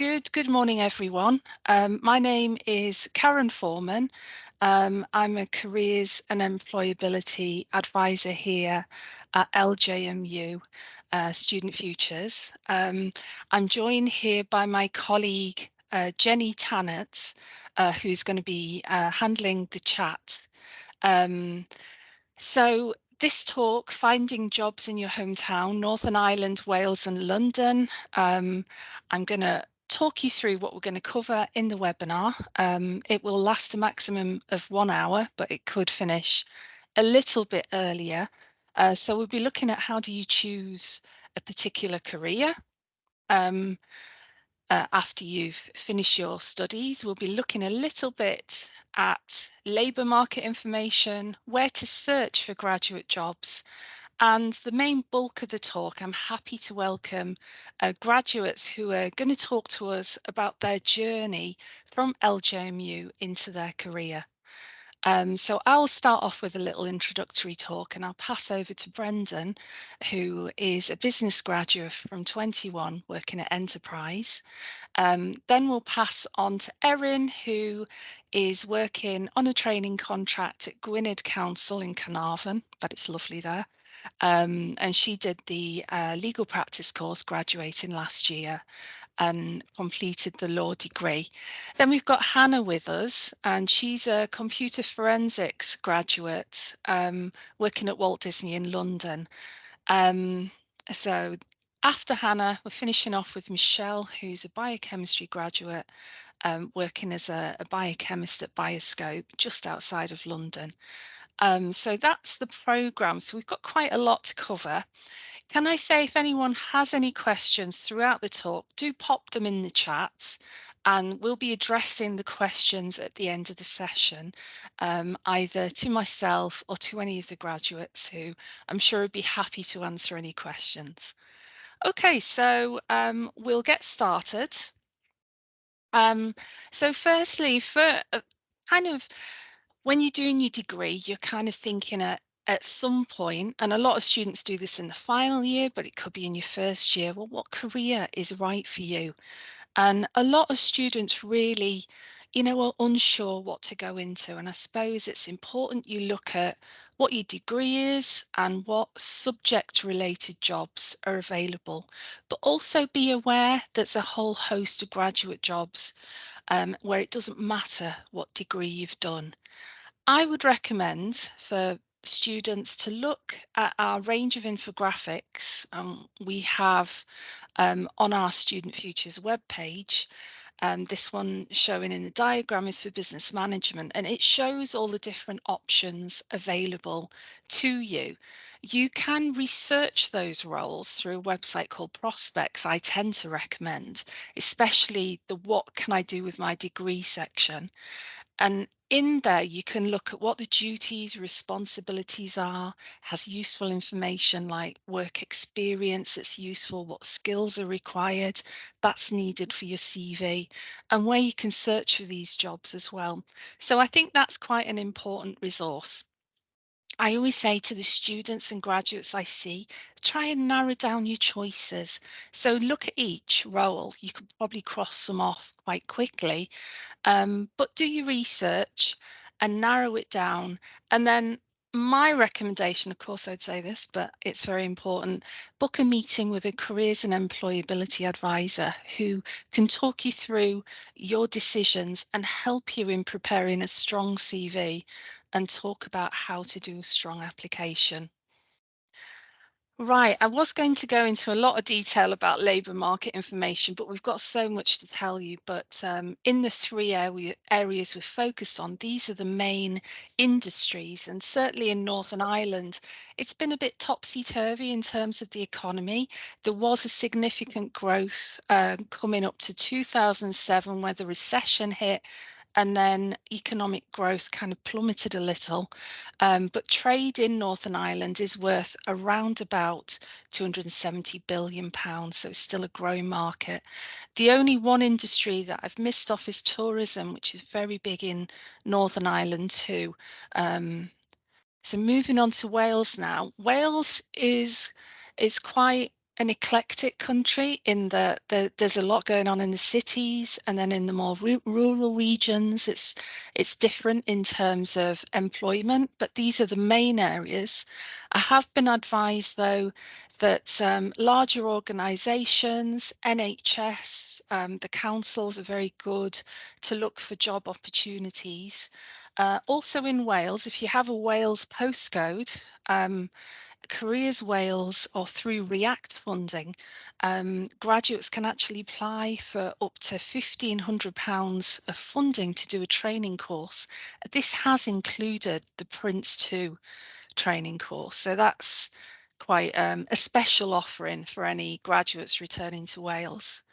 Good morning, everyone. My name is Karen Foreman. I'm a careers and employability advisor here at LJMU Student Futures. I'm joined here by my colleague Jenny Tannert, who's going to be handling the chat. So this talk, Finding Jobs in Your Hometown, Northern Ireland, Wales and London. I'm going to talk you through what we're going to cover in the webinar. It will last a maximum of 1 hour, but it could finish a little bit earlier. So we'll be looking at how do you choose a particular career. After you've finished your studies, we'll be looking a little bit at labour market information, where to search for graduate jobs, and the main bulk of the talk, I'm happy to welcome graduates who are going to talk to us about their journey from LJMU into their career. So I'll start off with a little introductory talk and I'll pass over to Brendan, who is a business graduate from 21 working at Enterprise. Then we'll pass on to Erin, who is working on a training contract at Gwynedd Council in Carnarvon, but it's lovely there. And she did the legal practice course graduating last year and completed the law degree. Then we've got Hannah with us, and she's a computer forensics graduate working at Walt Disney in London. So after Hannah, we're finishing off with Michelle, who's a biochemistry graduate working as a biochemist at Bioscope just outside of London. So that's the programme. So we've got quite a lot to cover. Can I say, if anyone has any questions throughout the talk, do pop them in the chat and we'll be addressing the questions at the end of the session, either to myself or to any of the graduates who I'm sure would be happy to answer any questions. Okay, so we'll get started. So firstly, for kind of when you're doing your degree, you're kind of thinking at some point, and a lot of students do this in the final year, but it could be in your first year, well, what career is right for you? And a lot of students really, are unsure what to go into. And I suppose it's important you look at what your degree is and what subject related jobs are available, but also be aware there's a whole host of graduate jobs where it doesn't matter what degree you've done. I would recommend for students to look at our range of infographics we have on our Student Futures webpage. This one showing in the diagram is for business management, and it shows all the different options available to you. You can research those roles through a website called Prospects. I tend to recommend, especially the what can I do with my degree section. And in there, you can look at what the duties, responsibilities are, has useful information like work experience that's useful, what skills are required, that's needed for your CV, and where you can search for these jobs as well. So I think that's quite an important resource. I always say to the students and graduates I see, try and narrow down your choices. So look at each role. You could probably cross them off quite quickly, but do your research and narrow it down. And then my recommendation, of course, I'd say this, but it's very important, book a meeting with a careers and employability advisor who can talk you through your decisions and help you in preparing a strong CV and talk about how to do a strong application. Right, I was going to go into a lot of detail about labour market information, but we've got so much to tell you. But in the three areas we're focused on, these are the main industries. And certainly in Northern Ireland, it's been a bit topsy-turvy in terms of the economy. There was a significant growth coming up to 2007 where the recession hit, and then economic growth kind of plummeted a little. But trade in Northern Ireland is worth around about £270 billion, so it's still a growing market. The only one industry that I've missed off is tourism, which is very big in Northern Ireland too. So moving on to Wales now. Wales is quite an eclectic country in that there's a lot going on in the cities, and then in the more rural regions, it's different in terms of employment, but these are the main areas. I have been advised, though, that larger organisations, NHS, the councils are very good to look for job opportunities. Also in Wales, if you have a Wales postcode, Careers Wales or through React funding, graduates can actually apply for up to £1,500 of funding to do a training course. This has included the Prince 2 training course, so that's quite a special offering for any graduates returning to Wales.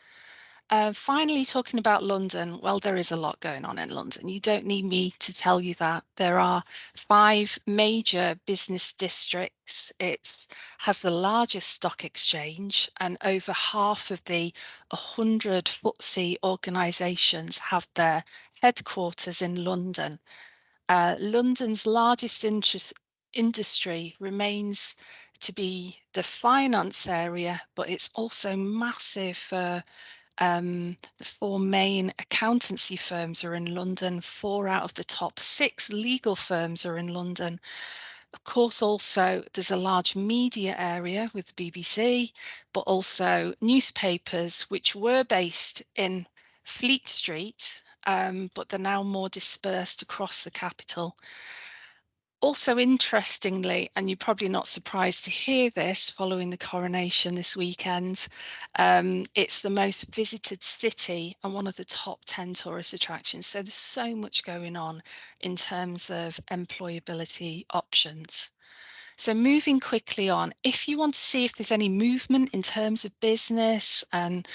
Finally, talking about London, well, there is a lot going on in London. You don't need me to tell you that. There are 5 major business districts. It has the largest stock exchange, and over half of the 100 FTSE organisations have their headquarters in London. London's largest industry remains to be the finance area, but it's also massive for the 4 main accountancy firms are in London. 4 out of the top 6 legal firms are in London. Of course, also there's a large media area with the BBC, but also newspapers, which were based in Fleet Street, but they're now more dispersed across the capital. Also, interestingly, and you're probably not surprised to hear this following the coronation this weekend, it's the most visited city and one of the top 10 tourist attractions. So there's so much going on in terms of employability options. So moving quickly on, if you want to see if there's any movement in terms of business and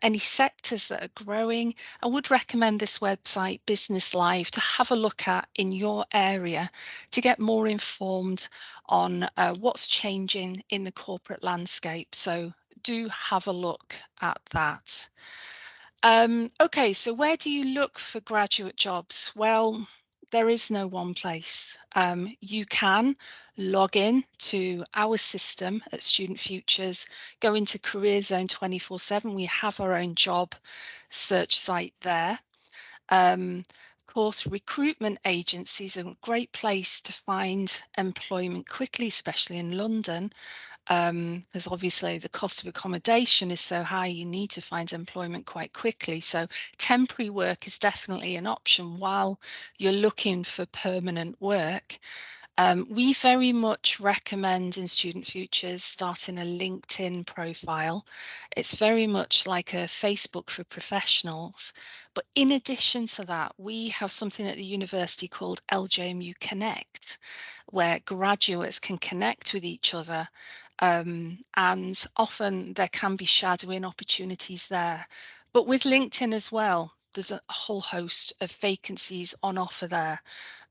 any sectors that are growing, I would recommend this website, Business Live, to have a look at in your area to get more informed on what's changing in the corporate landscape. So do have a look at that. Okay, so where do you look for graduate jobs? Well, there is no one place. You can log in to our system at Student Futures, go into Career Zone 24/7. We have our own job search site there. Of course, recruitment agencies are a great place to find employment quickly, especially in London, because obviously the cost of accommodation is so high, you need to find employment quite quickly. So temporary work is definitely an option while you're looking for permanent work. We very much recommend in Student Futures starting a LinkedIn profile. It's very much like a Facebook for professionals. But in addition to that, we have something at the university called LJMU Connect, where graduates can connect with each other. And often there can be shadowing opportunities there. But with LinkedIn as well, there's a whole host of vacancies on offer there.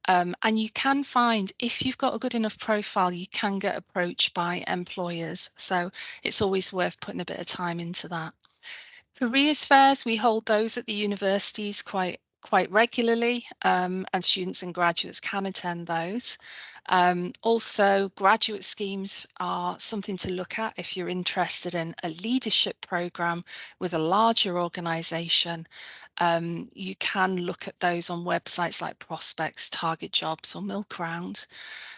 And you can find, if you've got a good enough profile, you can get approached by employers. So it's always worth putting a bit of time into that. Careers fairs, we hold those at the universities quite regularly, and students and graduates can attend those. Also, graduate schemes are something to look at if you're interested in a leadership program with a larger organisation. You can look at those on websites like Prospects, Target Jobs or Milkround.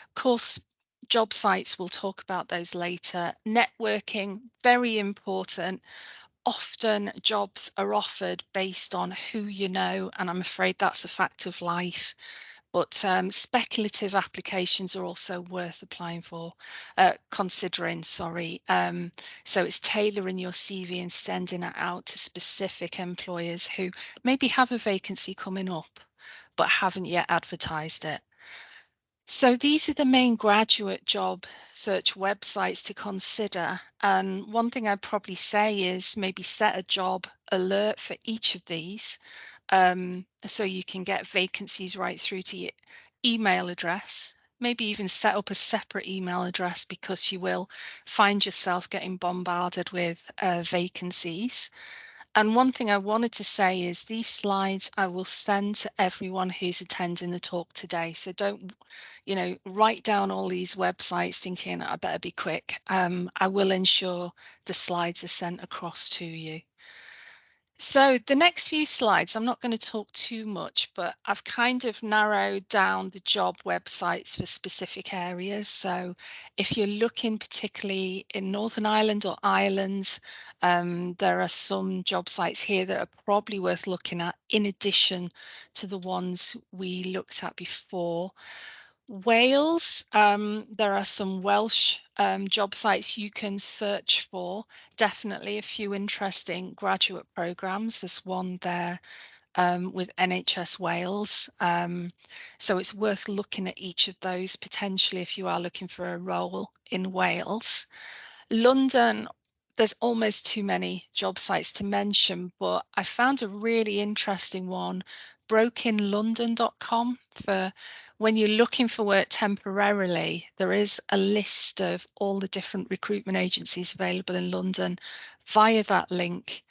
Of course, job sites, we'll talk about those later. Networking, very important. Often jobs are offered based on who you know, and I'm afraid that's a fact of life. But speculative applications are also worth applying for, considering, sorry. So it's tailoring your CV and sending it out to specific employers who maybe have a vacancy coming up, but haven't yet advertised it. So these are the main graduate job search websites to consider. And one thing I'd probably say is maybe set a job alert for each of these, so you can get vacancies right through to your email address. Maybe even set up a separate email address because you will find yourself getting bombarded with vacancies. And one thing I wanted to say is these slides I will send to everyone who's attending the talk today. So don't, write down all these websites thinking I better be quick. I will ensure the slides are sent across to you. So the next few slides, I'm not going to talk too much, but I've kind of narrowed down the job websites for specific areas. So if you're looking particularly in Northern Ireland or Ireland, there are some job sites here that are probably worth looking at in addition to the ones we looked at before. Wales, there are some Welsh job sites you can search for. Definitely a few interesting graduate programs. There's one there with NHS Wales. So it's worth looking at each of those potentially if you are looking for a role in Wales. London, there's almost too many job sites to mention, but I found a really interesting one, brokenlondon.com, for when you're looking for work temporarily. There is a list of all the different recruitment agencies available in London via that link.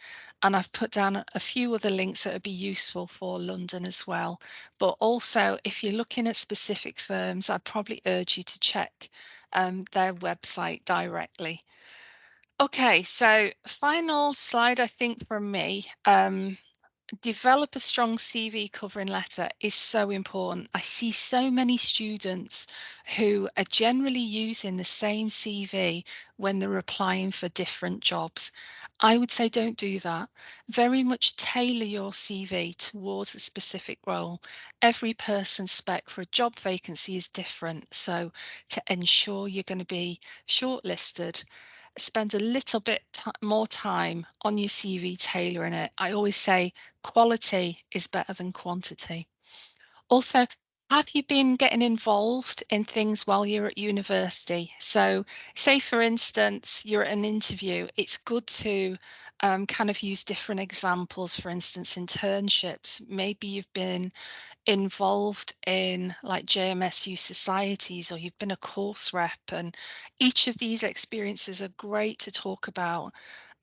And I've put down a few other links that would be useful for London as well. But also, if you're looking at specific firms, I'd probably urge you to check their website directly. Okay, so final slide, I think, from me. Develop a strong CV covering letter is so important. I see so many students who are generally using the same CV when they're applying for different jobs. I would say don't do that. Very much tailor your CV towards a specific role. Every person's spec for a job vacancy is different. So to ensure you're going to be shortlisted, spend a little bit more time on your CV tailoring it. I always say quality is better than quantity. Also, have you been getting involved in things while you're at university? So say, for instance, you're at an interview, it's good to kind of use different examples. For instance, internships. Maybe you've been involved in like JMSU societies, or you've been a course rep, and each of these experiences are great to talk about.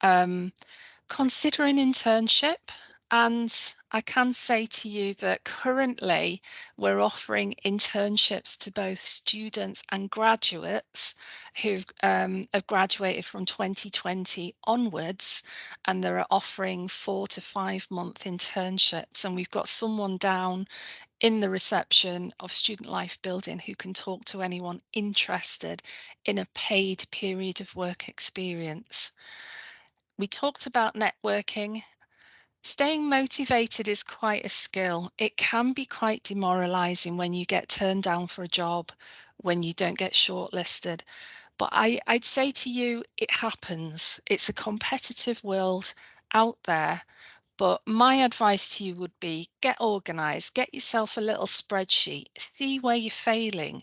Consider an internship. And I can say to you that currently we're offering internships to both students and graduates who have graduated from 2020 onwards, and they're offering 4 to 5 month internships. And we've got someone down in the reception of Student Life Building who can talk to anyone interested in a paid period of work experience. We talked about networking. Staying motivated is quite a skill. It can be quite demoralizing when you get turned down for a job, when you don't get shortlisted. But I'd say to you, it happens. It's a competitive world out there. But my advice to you would be get organized, get yourself a little spreadsheet, see where you're failing.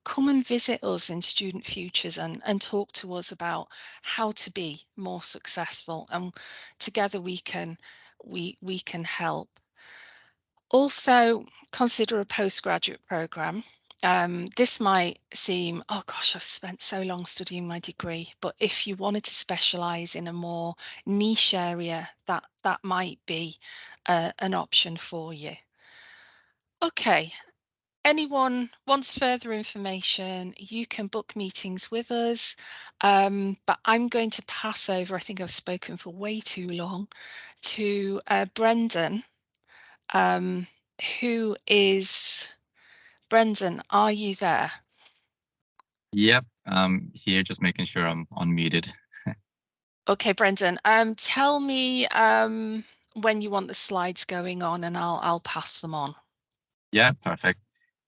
Come and visit us in Student Futures and talk to us about how to be more successful. And together we can help. Also, consider a postgraduate program. This might seem, oh gosh, I've spent so long studying my degree, but if you wanted to specialize in a more niche area, that might be an option for you. Okay, anyone wants further information, you can book meetings with us, but I'm going to pass over, I think I've spoken for way too long, to Brendan, um, who is, Brendan, are you there? Yep, here just making sure I'm unmuted. Okay, Brendan, tell me when you want the slides going on and I'll pass them on. Yeah, perfect.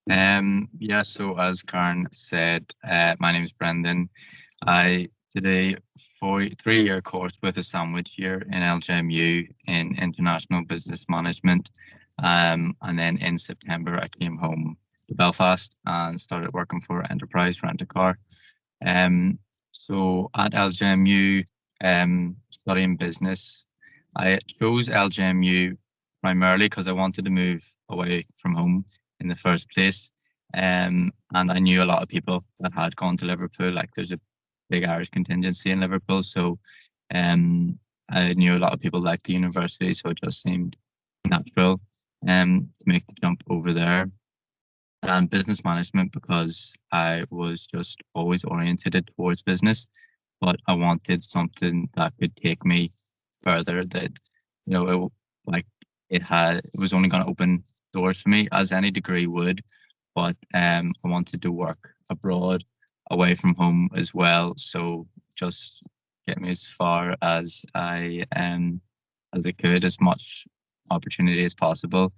Yeah, so as Karen said, my name is Brendan. I did a 3-year course with a sandwich year in LGMU in International Business Management. And then in September, I came home to Belfast and started working for Enterprise Rent-A-Car. So at LGMU, studying business, I chose LGMU primarily because I wanted to move away from home in the first place. And I knew a lot of people that had gone to Liverpool. Like there's a big Irish contingency in Liverpool. So I knew a lot of people liked the university, so it just seemed natural to make the jump over there. And business management because I was just always oriented towards business, but I wanted something that could take me further. That it, like it was only going to open doors for me as any degree would, but I wanted to work abroad, away from home as well. So just get me as far as I could, as much opportunity as possible.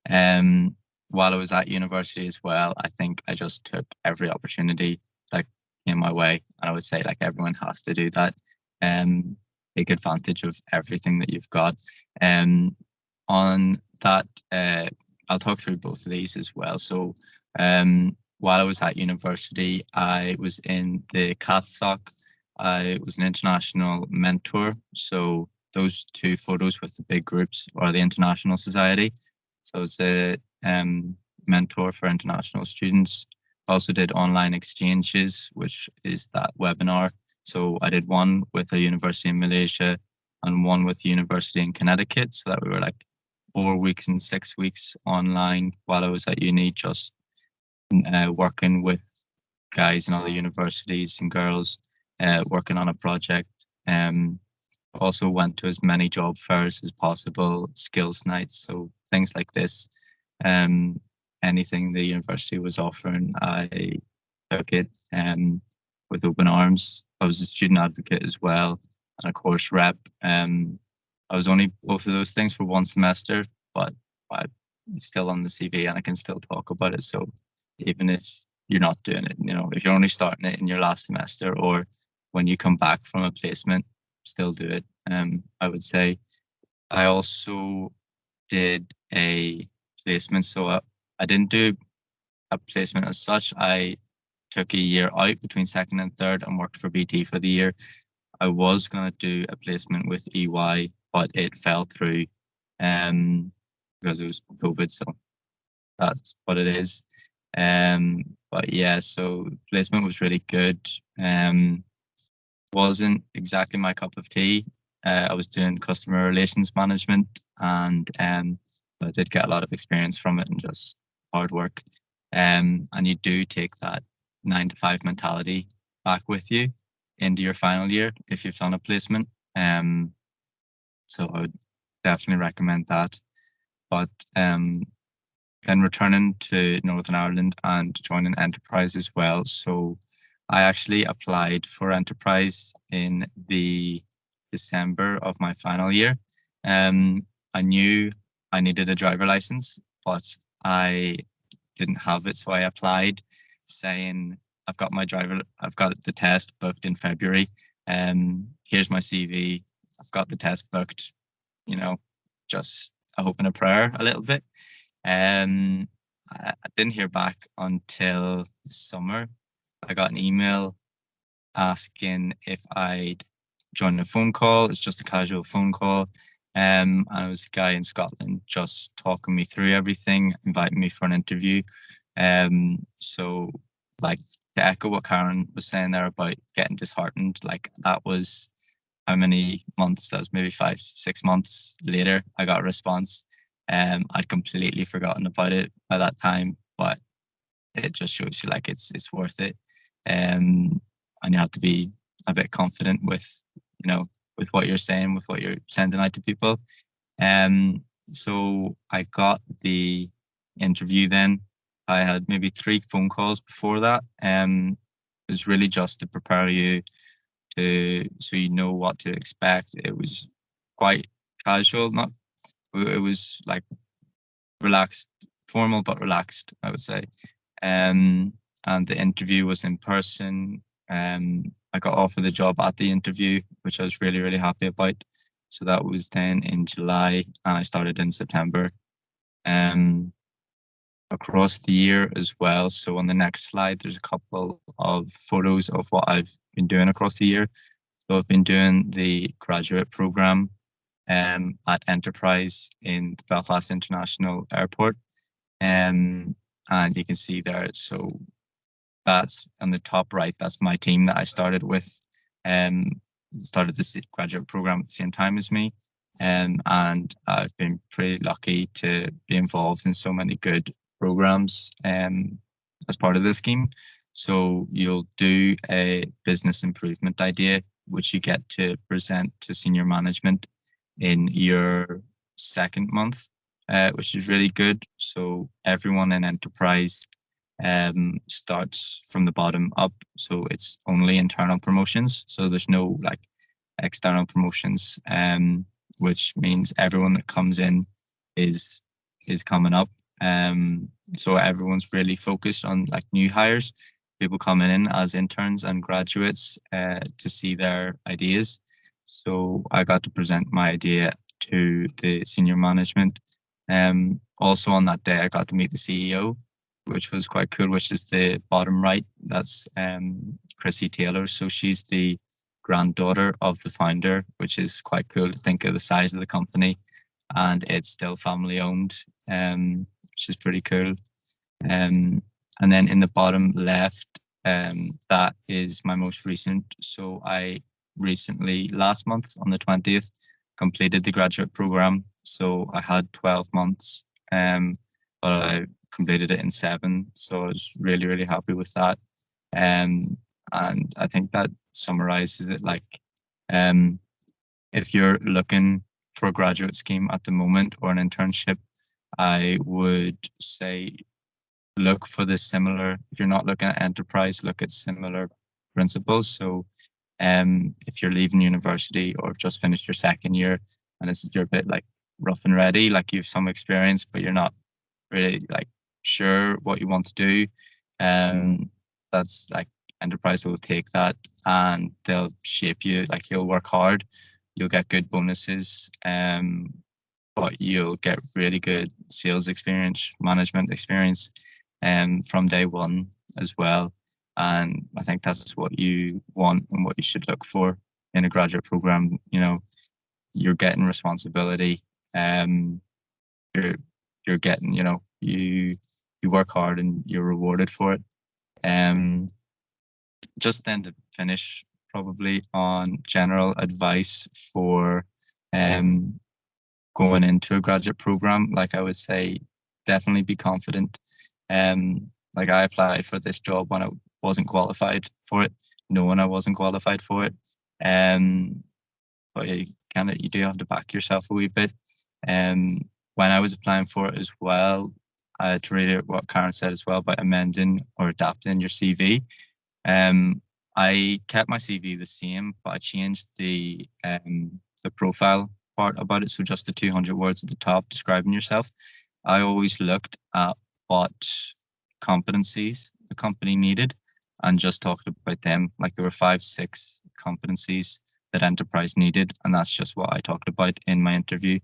Um, while I was at university as well, I think I just took every opportunity that came my way. And I would say like everyone has to do that. Um, take advantage of everything that you've got. On that, I'll talk through both of these as well. So, while I was at university, I was in the CATSOC. I was an international mentor. So those two photos with the big groups are the International Society. So it's a mentor for international students. Also did online exchanges, which is that webinar. So I did one with a university in Malaysia and one with a university in Connecticut. So that we were like 4 weeks and 6 weeks online while I was at uni, just working with guys in other universities and girls, working on a project. Also went to as many job fairs as possible, skills nights, so things like this. Anything the university was offering, I took it with open arms. I was a student advocate as well, and a course rep. I was only both of those things for one semester, but it's still on the CV and I can still talk about it. So even if you're not doing it, if you're only starting it in your last semester or when you come back from a placement, still do it. I would say I also did a placement. So I didn't do a placement as such. I took a year out between second and third and worked for BT for the year. I was going to do a placement with EY, but it fell through because it was COVID. So that's what it is. But yeah, so placement was really good. Wasn't exactly my cup of tea. I was doing customer relations management, and I did get a lot of experience from it and just hard work. And you do take that 9 to 5 mentality back with you into your final year if you've done a placement. So I would definitely recommend that. But then returning to Northern Ireland and joining Enterprise as well. So I actually applied for Enterprise in the December of my final year. I knew I needed a driver license, but I didn't have it. So I applied saying, I've got the test booked in February. Here's my CV. I've got the test booked, just a hope and a prayer a little bit. I didn't hear back until summer. I got an email asking if I'd join a phone call. It's just a casual phone call. And it was a guy in Scotland just talking me through everything, inviting me for an interview. So like to echo what Karen was saying there about getting disheartened, like that was how many months? That was maybe 5-6 months later. I got a response. I'd completely forgotten about it by that time, but it just shows you like it's worth it. And you have to be a bit confident with with what you're saying, with what you're sending out to people. So I got the interview then. I had maybe 3 phone calls before that. It was really just to prepare you so you know what to expect. It was quite casual, it was like relaxed, formal but relaxed, I would say. And the interview was in person. I got offered the job at the interview, which I was really, really happy about. So that was then in July, and I started in September. Across the year as well. So on the next slide, there's a couple of photos of what I've been doing across the year. So I've been doing the graduate program at Enterprise in the Belfast International Airport. And you can see there, so that's on the top right, that's my team that I started with. started this graduate program at the same time as me. And I've been pretty lucky to be involved in so many good programs as part of the scheme. So you'll do a business improvement idea, which you get to present to senior management in your second month, which is really good. So everyone in enterprise starts from the bottom up. So it's only internal promotions. So there's no like external promotions, which means everyone that comes in is coming up. So everyone's really focused on like new hires, people coming in as interns and graduates to see their ideas. So I got to present my idea to the senior management. Also on that day, I got to meet the CEO, which was quite cool, which is the bottom right. That's Chrissy Taylor. So she's the granddaughter of the founder, which is quite cool to think of the size of the company, and it's still family owned, which is pretty cool. And then in the bottom left, that is my most recent. So I recently, last month on the 20th, completed the graduate program. So I had 12 months, but I completed it in 7. So I was really, really happy with that. And I think that summarizes it. Like, if you're looking for a graduate scheme at the moment or an internship, I would say look for the similar. If you're not looking at enterprise, look at similar principles. So if you're leaving university or just finished your second year and you're a bit like rough and ready, like you have some experience, but you're not really like sure what you want to do, that's like enterprise will take that and they'll shape you. Like you'll work hard, you'll get good bonuses, but you'll get really good sales experience, management experience, from day one as well. And I think that's what you want and what you should look for in a graduate program. You know, you're getting responsibility. You're getting, you know, you work hard and you're rewarded for it. Just then to finish, probably on general advice for going into a graduate program, like I would say, definitely be confident. Like I applied for this job when I wasn't qualified for it, knowing I wasn't qualified for it. But you do have to back yourself a wee bit. When I was applying for it as well, I had to read what Karen said as well about amending or adapting your CV. I kept my CV the same, but I changed the profile part about it. So just the 200 words at the top describing yourself. I always looked at what competencies the company needed and just talked about them. Like there were 5-6 competencies that enterprise needed, and that's just what I talked about in my interview.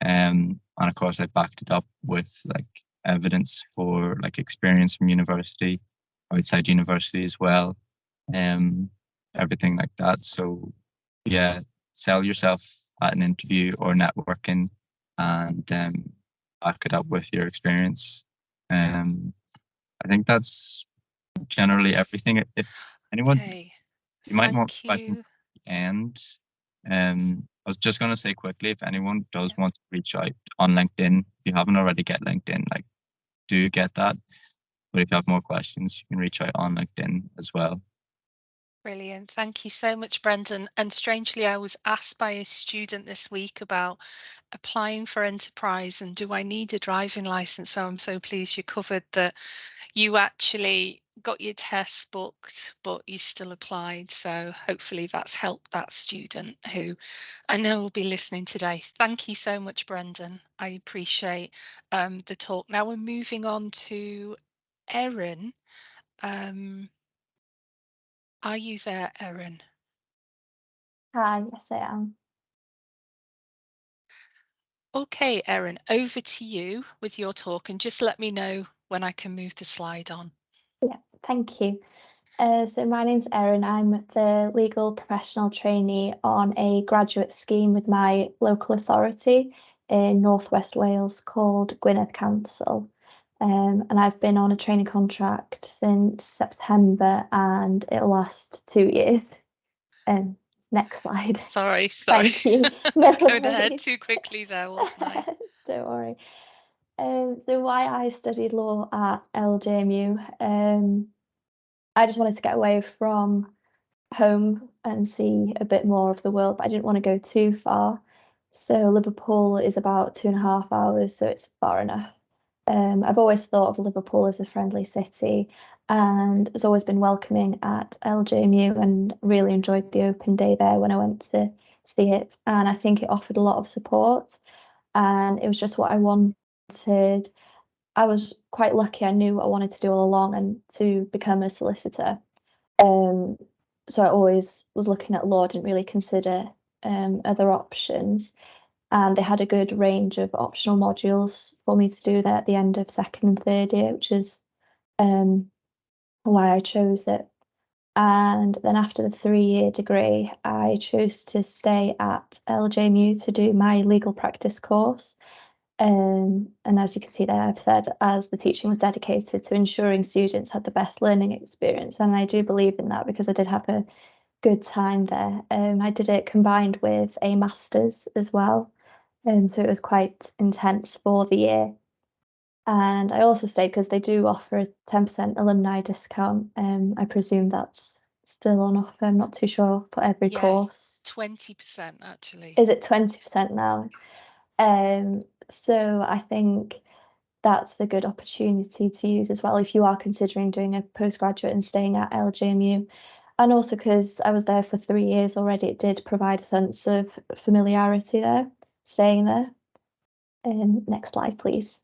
And of course, I backed it up with like evidence for like experience from university, outside university as well, everything like that. So yeah, sell yourself at an interview or networking, and back it up with your experience. I think that's generally everything. If anyone, Okay. you might want Thank questions you. at the end. I was just going to say quickly, if anyone does want to reach out on LinkedIn, if you haven't already get LinkedIn, like do get that. But if you have more questions, you can reach out on LinkedIn as well. Brilliant. Thank you so much, Brendan. And strangely, I was asked by a student this week about applying for enterprise and do I need a driving license? So I'm so pleased you covered that you actually got your tests booked, but you still applied. So hopefully that's helped that student who I know will be listening today. Thank you so much, Brendan. I appreciate the talk. Now we're moving on to Erin. Are you there, Erin? Hi, yes I am. Okay, Erin, over to you with your talk and just let me know when I can move the slide on. Yeah, thank you. So my name's Erin. I'm the legal professional trainee on a graduate scheme with my local authority in North West Wales called Gwynedd Council. And I've been on a training contract since September and it'll last 2 years. Next slide. Sorry. Thank you. No Going ahead worries. too quickly there, wasn't I? Don't worry. So why I studied law at LJMU, I just wanted to get away from home and see a bit more of the world, but I didn't want to go too far. So Liverpool is about 2.5 hours, so it's far enough. I've always thought of Liverpool as a friendly city and has always been welcoming at LJMU, and really enjoyed the open day there when I went to see it. And I think it offered a lot of support, and it was just what I wanted. I was quite lucky. I knew what I wanted to do all along, and to become a solicitor. Um, so I always was looking at law, didn't really consider other options. And they had a good range of optional modules for me to do there at the end of second and third year, which is why I chose it. And then after the 3-year degree, I chose to stay at LJMU to do my legal practice course. And as you can see there, I've said, as the teaching was dedicated to ensuring students had the best learning experience. And I do believe in that, because I did have a good time there. I did it combined with a master's as well. So it was quite intense for the year. And I also stayed because they do offer a 10% alumni discount. I presume that's still on offer. I'm not too sure for every course. 20% actually. Is it 20% now? So I think that's a good opportunity to use as well if you are considering doing a postgraduate and staying at LJMU. And also because I was there for 3 years already, it did provide a sense of familiarity there, staying there. Next slide, please.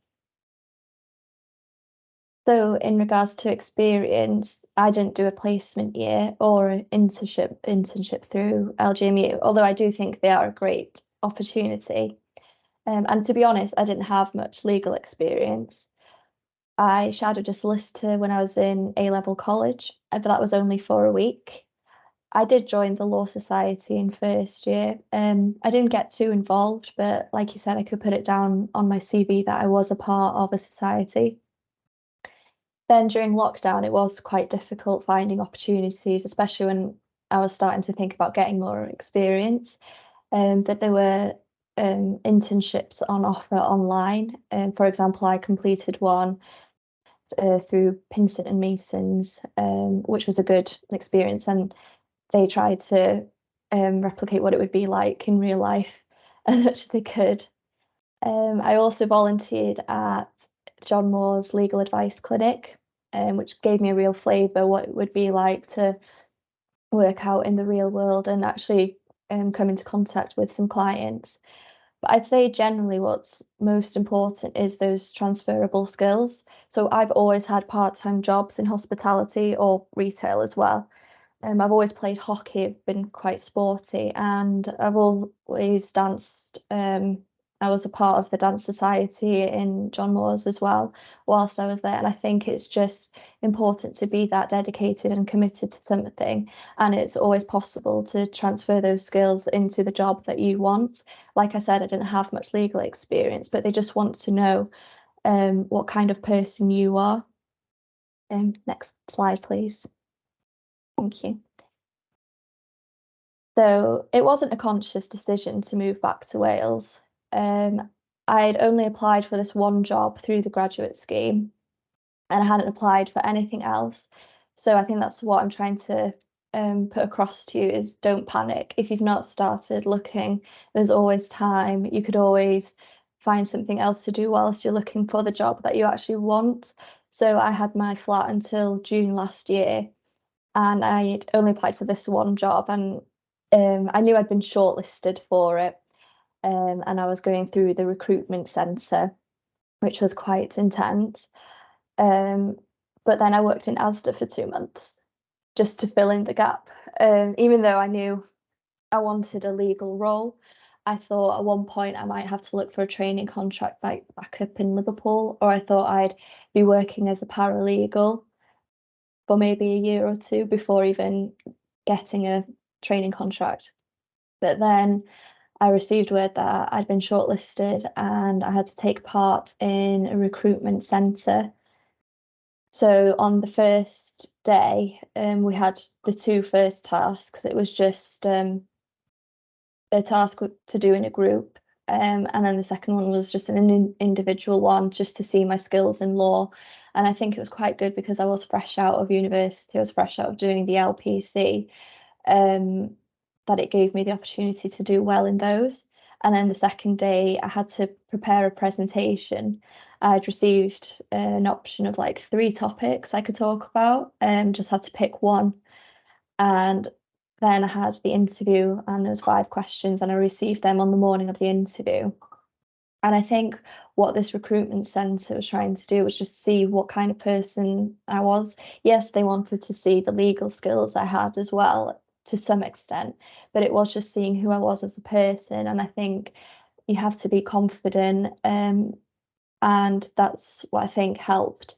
So in regards to experience, I didn't do a placement year or an internship through LGMU, although I do think they are a great opportunity. And to be honest, I didn't have much legal experience. I shadowed a solicitor when I was in A-level college, but that was only for a week. I did join the Law Society in first year. I didn't get too involved, but like you said, I could put it down on my CV that I was a part of a society. Then during lockdown, it was quite difficult finding opportunities, especially when I was starting to think about getting more experience. But there were internships on offer online. For example, I completed one through Pinsent and Masons, which was a good experience, and they tried to replicate what it would be like in real life as much as they could. I also volunteered at John Moore's legal advice clinic, which gave me a real flavour what it would be like to work out in the real world and actually come into contact with some clients. But I'd say generally what's most important is those transferable skills. So I've always had part-time jobs in hospitality or retail as well. I've always played hockey, I've been quite sporty, and I've always danced. I was a part of the dance society in John Moore's as well whilst I was there. And I think it's just important to be that dedicated and committed to something. And it's always possible to transfer those skills into the job that you want. Like I said, I didn't have much legal experience, but they just want to know what kind of person you are. Next slide, please. Thank you. So it wasn't a conscious decision to move back to Wales. I'd only applied for this one job through the graduate scheme, and I hadn't applied for anything else. So I think that's what I'm trying to put across to you is don't panic. If you've not started looking, there's always time. You could always find something else to do whilst you're looking for the job that you actually want. So I had my flat until June last year, and I only applied for this one job, and I knew I'd been shortlisted for it, and I was going through the recruitment centre, which was quite intense. But then I worked in Asda for 2 months just to fill in the gap. Even though I knew I wanted a legal role, I thought at one point I might have to look for a training contract back up in Liverpool, or I thought I'd be working as a paralegal for maybe a year or two before even getting a training contract. But then I received word that I'd been shortlisted and I had to take part in a recruitment centre. So on the first day, we had the 2 first tasks. It was just a task to do in a group. And then the second one was just an individual one, just to see my skills in law. And I think it was quite good because I was fresh out of university, I was fresh out of doing the LPC, that it gave me the opportunity to do well in those. And then the second day, I had to prepare a presentation. I'd received an option of like 3 topics I could talk about, just had to pick one. And then I had the interview, and there was 5 questions, and I received them on the morning of the interview. And I think what this recruitment centre was trying to do was just see what kind of person I was. Yes, they wanted to see the legal skills I had as well, to some extent, but it was just seeing who I was as a person. And I think you have to be confident, and that's what I think helped.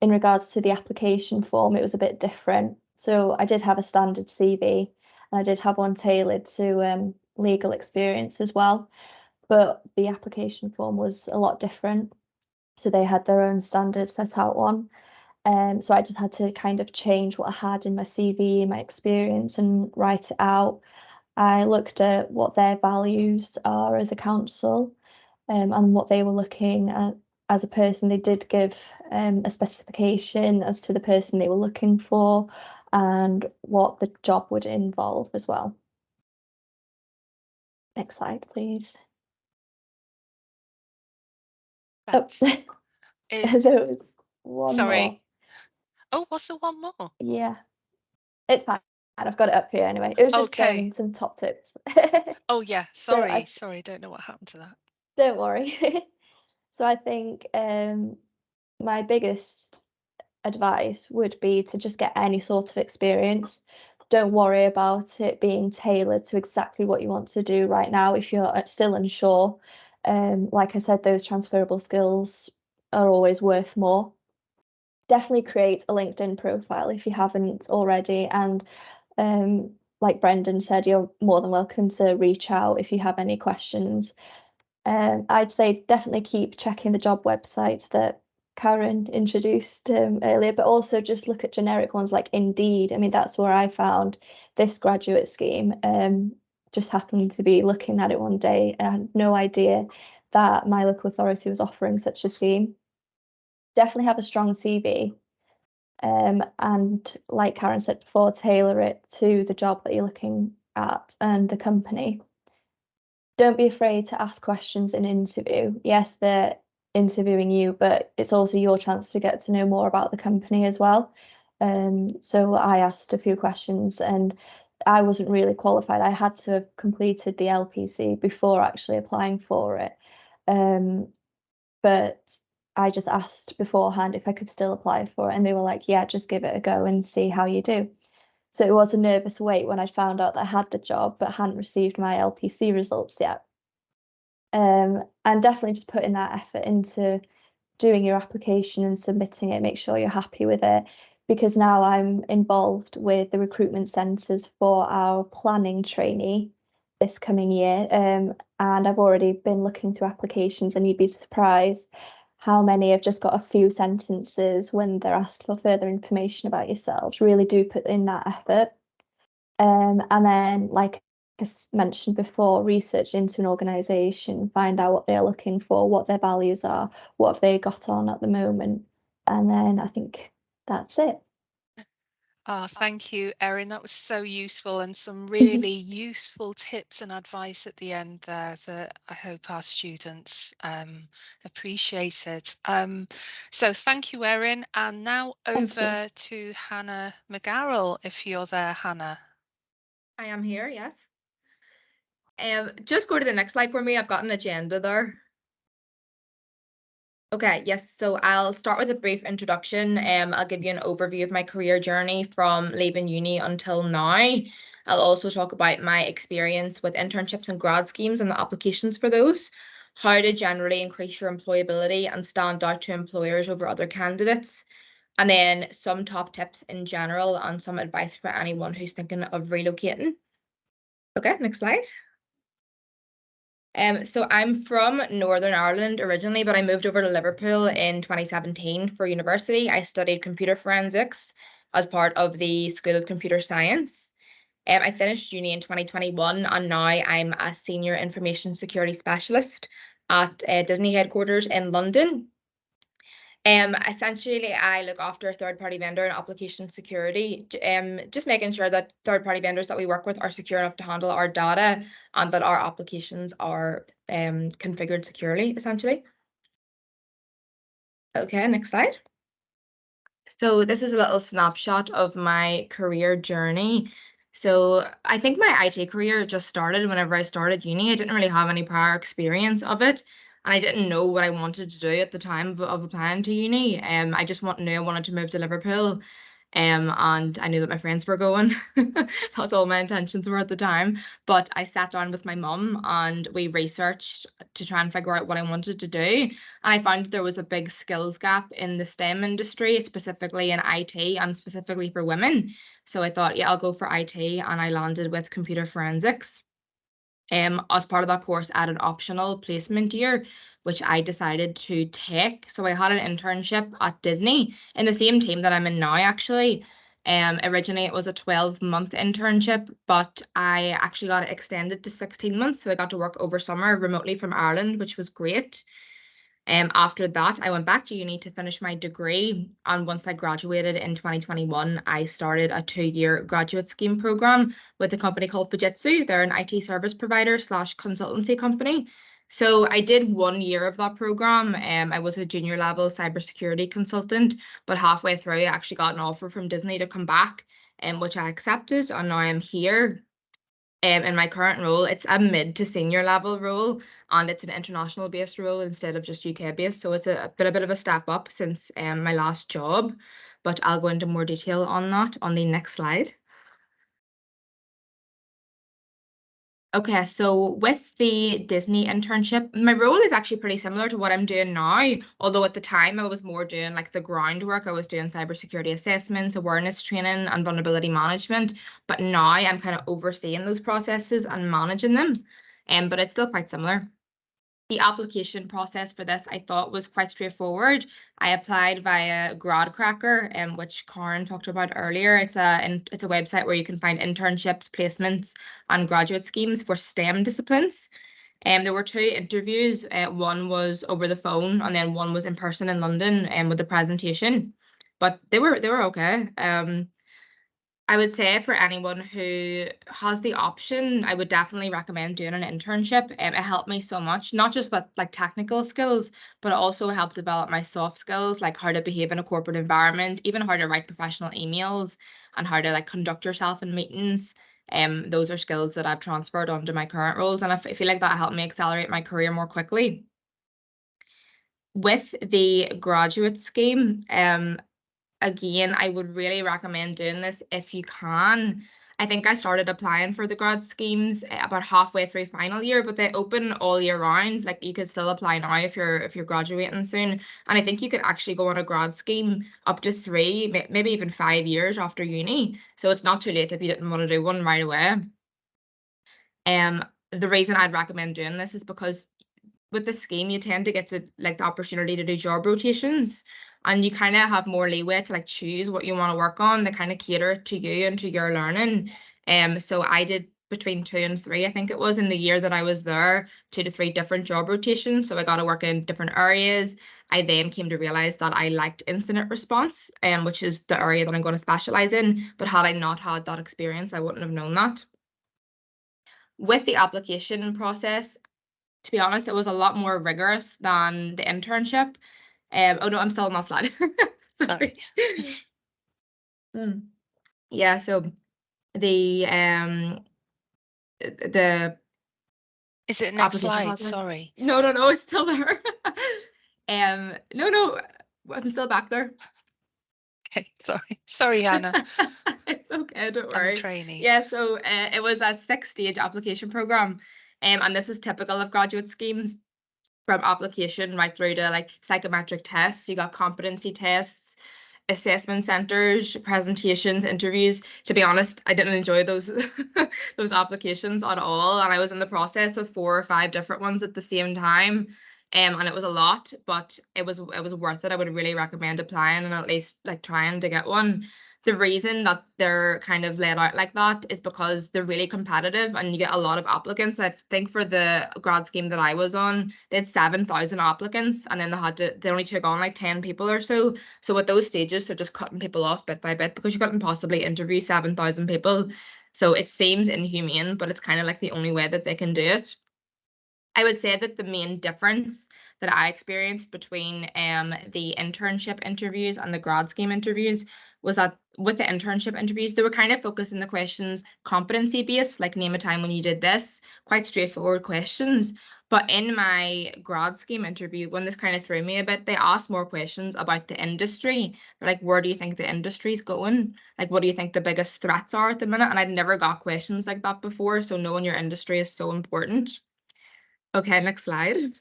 In regards to the application form, it was a bit different. So I did have a standard CV, and I did have one tailored to legal experience as well, but the application form was a lot different. So they had their own standard set out one. So I just had to kind of change what I had in my CV, my experience, and write it out. I looked at what their values are as a council, and what they were looking at as a person. They did give a specification as to the person they were looking for and what the job would involve as well. Next slide, please. That's Oh, it. there was one Sorry. more. Oh, what's the one more? Yeah, it's fine. I've got it up here anyway. It was just Okay. some top tips. Oh yeah, So sorry, sorry, don't know what happened to that. don't worry. So I think my biggest advice would be to just get any sort of experience. Don't worry about it being tailored to exactly what you want to do right now if you're still unsure. Like I said, those transferable skills are always worth more. Definitely create a LinkedIn profile if you haven't already, and like Brendan said, you're more than welcome to reach out if you have any questions. I'd say definitely keep checking the job websites that Karen introduced earlier, but also just look at generic ones like Indeed. I mean, that's where I found this graduate scheme. Just happened to be looking at it one day, and I had no idea that my local authority was offering such a scheme. Definitely have a strong CV. And like Karen said before, tailor it to the job that you're looking at and the company. Don't be afraid to ask questions in an interview. Yes, they're interviewing you, but it's also your chance to get to know more about the company as well. So I asked a few questions, and I wasn't really qualified. I had to have completed the LPC before actually applying for it. But I just asked beforehand if I could still apply for it, and they were like, yeah, just give it a go and see how you do. So it was a nervous wait when I found out that I had the job but hadn't received my LPC results yet. And definitely just putting that effort into doing your application and submitting it, make sure you're happy with it. Because now I'm involved with the recruitment centres for our planning trainee this coming year. And I've already been looking through applications, and you'd be surprised how many have just got a few sentences when they're asked for further information about yourselves. Really do put in that effort. And then, like I mentioned before, research into an organisation, find out what they're looking for, what their values are, what have they got on at the moment. And then I think that's it. Oh, thank you, Erin. That was so useful, and some really useful tips and advice at the end there that I hope our students appreciated. So thank you, Erin. And now over to Hannah McGarrell, if you're there, Hannah. I am here, yes. Just go to the next slide for me. I've got an agenda there. Okay, yes, so I'll start with a brief introduction. I'll give you an overview of my career journey from leaving uni until now. I'll also talk about my experience with internships and grad schemes and the applications for those, how to generally increase your employability and stand out to employers over other candidates, and then some top tips in general and some advice for anyone who's thinking of relocating. Okay, next slide. So I'm from Northern Ireland originally, but I moved over to Liverpool in 2017 for university. I studied computer forensics as part of the School of Computer Science. I finished uni in 2021, and now I'm a senior information security specialist at Disney headquarters in London. Essentially, I look after third-party vendor and application security, just making sure that third-party vendors that we work with are secure enough to handle our data and that our applications are configured securely, essentially. Okay, next slide. So this is a little snapshot of my career journey. So I think my IT career just started whenever I started uni. I didn't really have any prior experience of it, and I didn't know what I wanted to do at the time of applying to uni. I just knew I wanted to move to Liverpool. And I knew that my friends were going. That's all my intentions were at the time. But I sat down with my mum and we researched to try and figure out what I wanted to do. And I found that there was a big skills gap in the STEM industry, specifically in IT and specifically for women. So I thought, yeah, I'll go for IT, and I landed with computer forensics. As part of that course, I had an optional placement year, which I decided to take. So I had an internship at Disney in the same team that I'm in now, actually. Originally, it was a 12-month internship, but I actually got it extended to 16 months. So I got to work over summer remotely from Ireland, which was great. After that, I went back to uni to finish my degree. And once I graduated in 2021, I started a 2-year graduate scheme program with a company called Fujitsu. They're an IT service provider / consultancy company. So I did 1 year of that program. I was a junior level cybersecurity consultant, but halfway through, I actually got an offer from Disney to come back, which I accepted, and now I'm here. In my current role, it's a mid to senior level role, and it's an international based role instead of just UK based. So it's a bit of a step up since my last job, but I'll go into more detail on that on the next slide. Okay, so with the Disney internship, my role is actually pretty similar to what I'm doing now, although at the time I was more doing like the groundwork. I was doing cybersecurity assessments, awareness training, and vulnerability management, but now I'm kind of overseeing those processes and managing them, but it's still quite similar. The application process for this I thought was quite straightforward. I applied via Grad Academy, which Karen talked about earlier. It's a website where you can find internships, placements, and graduate schemes for STEM disciplines. There were 2 interviews. One was over the phone, and then one was in person in London with a presentation. But they were okay. I would say for anyone who has the option, I would definitely recommend doing an internship. It helped me so much, not just with like technical skills, but it also helped develop my soft skills, like how to behave in a corporate environment, even how to write professional emails and how to like conduct yourself in meetings. Those are skills that I've transferred onto my current roles, and I feel like that helped me accelerate my career more quickly. With the graduate scheme, again, I would really recommend doing this if you can. I think I started applying for the grad schemes about halfway through final year, but they open all year round. Like you could still apply now if you're graduating soon. And I think you could actually go on a grad scheme up to 3, maybe even 5 years after uni. So it's not too late if you didn't want to do one right away. The reason I'd recommend doing this is because with the scheme, you tend to get to like the opportunity to do job rotations, and you kind of have more leeway to like choose what you want to work on. They kind of cater to you and to your learning. So I did between 2 and 3, I think it was, in the year that I was there, 2 to 3 different job rotations. So I got to work in different areas. I then came to realize that I liked incident response, which is the area that I'm going to specialize in. But had I not had that experience, I wouldn't have known that. With the application process, to be honest, it was a lot more rigorous than the internship. Oh no, I'm still on that slide. Sorry. Yeah, so the Is it next slide? process. Sorry. No, it's still there. No, I'm still back there. Okay, sorry, Hannah. It's okay, don't worry. I'm a trainee. Yeah, so it was a 6-stage application program, and this is typical of graduate schemes, from application right through to like psychometric tests. You got competency tests, assessment centers, presentations, interviews. To be honest, I didn't enjoy those those applications at all, and I was in the process of 4 or 5 different ones at the same time. And it was a lot, but it was worth it. I would really recommend applying and at least like trying to get one. The reason that they're kind of laid out like that is because they're really competitive and you get a lot of applicants. I think for the grad scheme that I was on, they had 7,000 applicants, and then they only took on like 10 people or so. So at those stages, they're just cutting people off bit by bit because you couldn't possibly interview 7,000 people. So it seems inhumane, but it's kind of like the only way that they can do it. I would say that the main difference that I experienced between the internship interviews and the grad scheme interviews was that with the internship interviews, they were kind of focusing the questions competency based, like name a time when you did this, quite straightforward questions. But in my grad scheme interview, when this kind of threw me a bit, they asked more questions about the industry. They're like, where do you think the industry's going? Like, what do you think the biggest threats are at the minute? And I'd never got questions like that before. So knowing your industry is so important. Okay, next slide.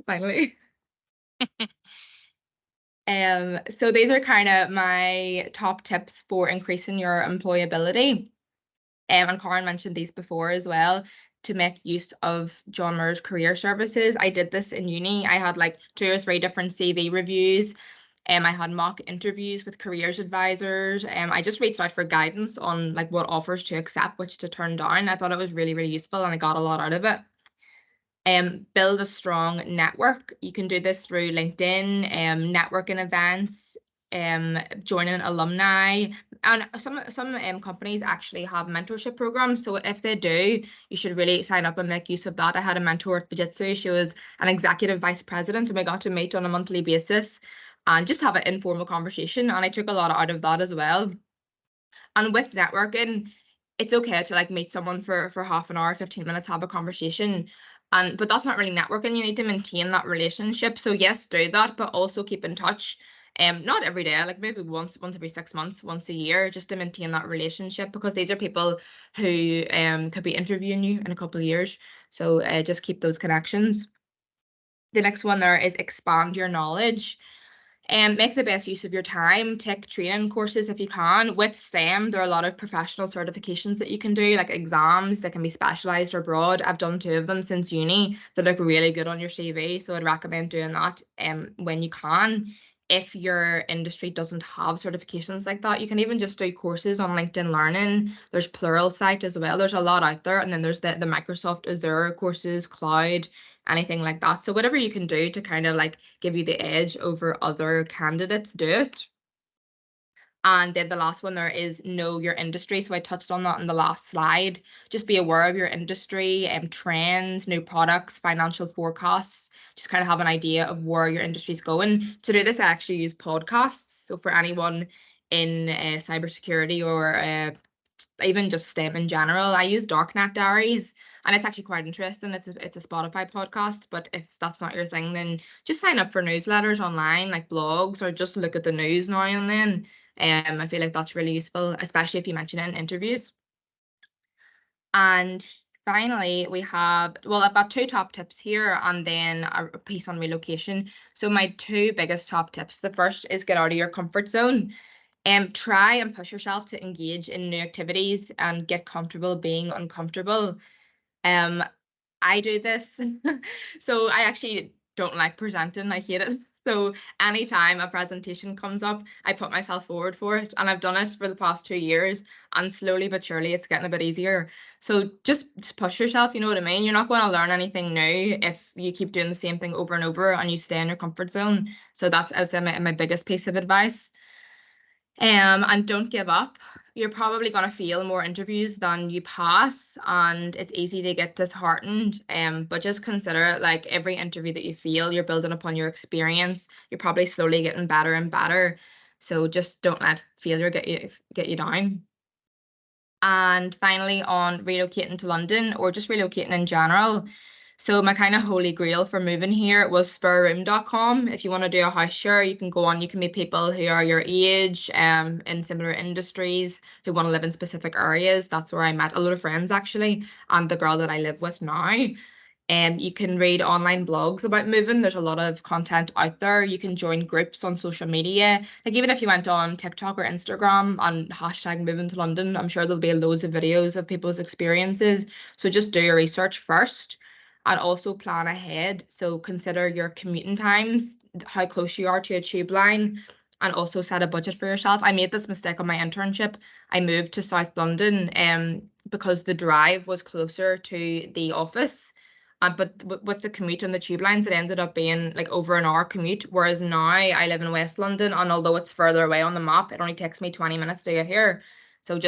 Finally. So these are kind of my top tips for increasing your employability. And Karen mentioned these before as well, to make use of John Muir's career services. I did this in uni. I had like 2 or 3 different CV reviews. I had mock interviews with careers advisors. I just reached out for guidance on like what offers to accept, which to turn down. I thought it was really, really useful and I got a lot out of it. Build a strong network. You can do this through LinkedIn, networking events, joining alumni, and some companies actually have mentorship programs. So if they do, you should really sign up and make use of that. I had a mentor at Fujitsu. She was an executive vice president, and we got to meet on a monthly basis and just have an informal conversation. And I took a lot out of that as well. And with networking, it's okay to like meet someone for half an hour, 15 minutes, have a conversation. But that's not really networking. You need to maintain that relationship. So yes, do that, but also keep in touch. Not every day, like maybe once every 6 months, once a year, just to maintain that relationship, because these are people who could be interviewing you in a couple of years. So just keep those connections. The next one there is expand your knowledge. And make the best use of your time. Take training courses if you can. With STEM, there are a lot of professional certifications that you can do, like exams that can be specialised or broad. I've done 2 of them since uni that look really good on your CV, so I'd recommend doing that when you can. If your industry doesn't have certifications like that, you can even just do courses on LinkedIn Learning. There's Pluralsight as well. There's a lot out there. And then there's the Microsoft Azure courses, cloud, anything like that. So whatever you can do to kind of like give you the edge over other candidates, do it. And then the last one there is know your industry. So I touched on that in the last slide. Just be aware of your industry and trends, new products, financial forecasts. Just kind of have an idea of where your industry is going. To do this, I actually use podcasts. So for anyone in cybersecurity or even just STEM in general, I use Darknet Diaries, and it's actually quite interesting. It's a Spotify podcast, but if that's not your thing, then just sign up for newsletters online, like blogs, or just look at the news now and then. I feel like that's really useful, especially if you mention it in interviews. And finally, we have, well, I've got 2 top tips here and then a piece on relocation. So my 2 biggest top tips. The first is get out of your comfort zone. Try and push yourself to engage in new activities and get comfortable being uncomfortable. I do this. So I actually don't like presenting. I hate it. So anytime a presentation comes up, I put myself forward for it. And I've done it for the past 2 years. And slowly but surely, it's getting a bit easier. So just push yourself, you know what I mean? You're not going to learn anything new if you keep doing the same thing over and over and you stay in your comfort zone. So that's, I would say, my biggest piece of advice. And don't give up. You're probably going to fail more interviews than you pass, and it's easy to get disheartened. But just consider it like every interview that you fail, you're building upon your experience. You're probably slowly getting better and better. So just don't let failure get you down. And finally, on relocating to London or just relocating in general. So my kind of holy grail for moving here was spareroom.com. If you want to do a house share, you can go on, you can meet people who are your age, in similar industries, who want to live in specific areas. That's where I met a lot of friends actually, and the girl that I live with now. You can read online blogs about moving. There's a lot of content out there. You can join groups on social media. Like even if you went on TikTok or Instagram and hashtag moving to London, I'm sure there'll be loads of videos of people's experiences. So just do your research first. And also plan ahead. So consider your commuting times, how close you are to a tube line, and also set a budget for yourself. I made this mistake on my internship. I moved to South London because the drive was closer to the office. But with the commute and the tube lines, it ended up being like over an hour commute. Whereas now I live in West London, and although it's further away on the map, it only takes me 20 minutes to get here. So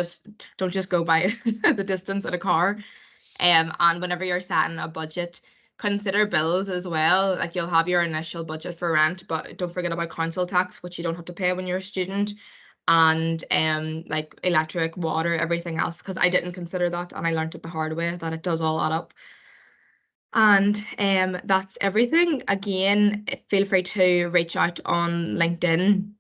don't just go by the distance in a car. And whenever you're setting a budget, consider bills as well. Like you'll have your initial budget for rent, but don't forget about council tax, which you don't have to pay when you're a student, and like electric, water, everything else. Because I didn't consider that, and I learned it the hard way that it does all add up. And that's everything. Again, feel free to reach out on LinkedIn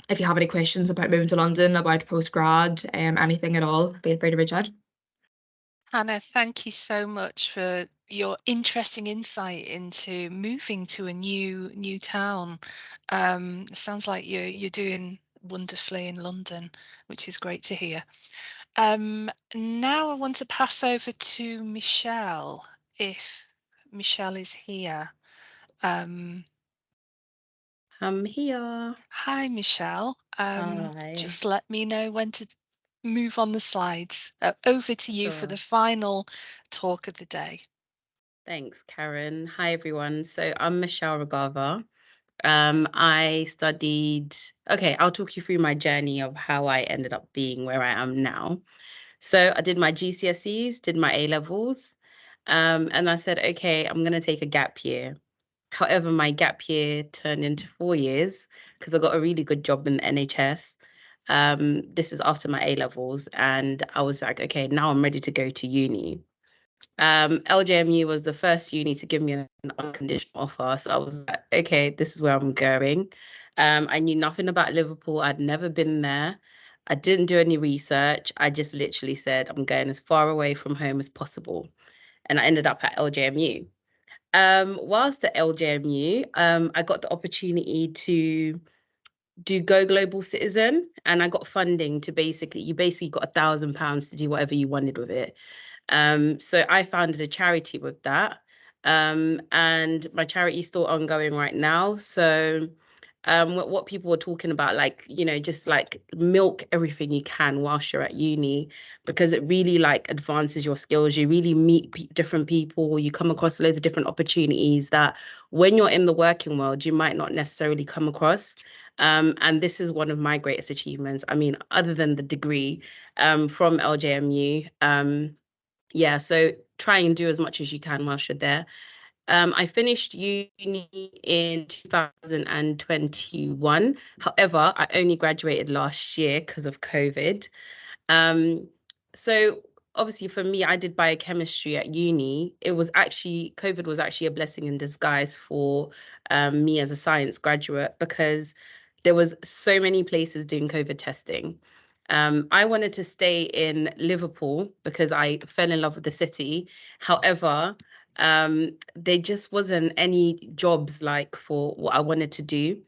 if you have any questions about moving to London, about postgrad, anything at all. Feel free to reach out. Hannah, thank you so much for your interesting insight into moving to a new town. It sounds like you're doing wonderfully in London, which is great to hear. Now I want to pass over to Michelle, if Michelle is here. I'm here. Hi, Michelle. Hi. Just let me know when to move on the slides. Over to you for Sure. the final talk of the day. Thanks, Karen. Hi, everyone. So I'm Michelle Regava. I studied, okay, I'll talk you through my journey of how I ended up being where I am now. So I did my GCSEs, did my A-levels, and I said, okay, I'm going to take a gap year. However, my gap year turned into 4 years because I got a really good job in the NHS. This is after my A-levels, and I was like, okay, now I'm ready to go to uni. LJMU was the first uni to give me an unconditional offer. So I was like, okay, this is where I'm going. I knew nothing about Liverpool. I'd never been there. I didn't do any research. I just literally said, I'm going as far away from home as possible. And I ended up at LJMU. Whilst at LJMU, I got the opportunity to do Go Global Citizen, and I got funding to you basically got £1,000 to do whatever you wanted with it. So I founded a charity with that. And my charity is still ongoing right now. So what people were talking about, like, you know, just like milk everything you can whilst you're at uni, because it really like advances your skills. You really meet different people. You come across loads of different opportunities that when you're in the working world, you might not necessarily come across. And this is one of my greatest achievements. I mean, other than the degree from LJMU. Yeah, so try and do as much as you can whilst you're there. I finished uni in 2021. However, I only graduated last year because of COVID. So obviously for me, I did biochemistry at uni. COVID was actually a blessing in disguise for me as a science graduate, because there was so many places doing COVID testing. I wanted to stay in Liverpool because I fell in love with the city. However, there just wasn't any jobs like for what I wanted to do,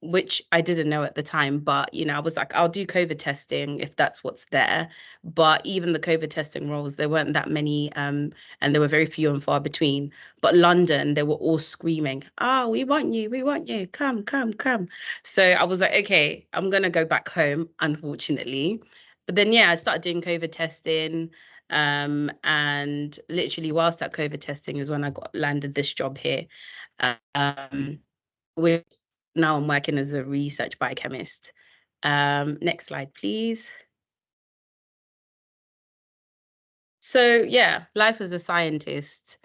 which I didn't know at the time. But, you know, I was like, I'll do COVID testing if that's what's there. But even the COVID testing roles, there weren't that many, and there were very few and far between. But London, they were all screaming, oh, we want you, come, come, come. So I was like, okay, I'm going to go back home, unfortunately. But then, yeah, I started doing COVID testing. And literally whilst at COVID testing is when I landed this job here. Which now I'm working as a research biochemist. Next slide, please. So yeah, life as a scientist.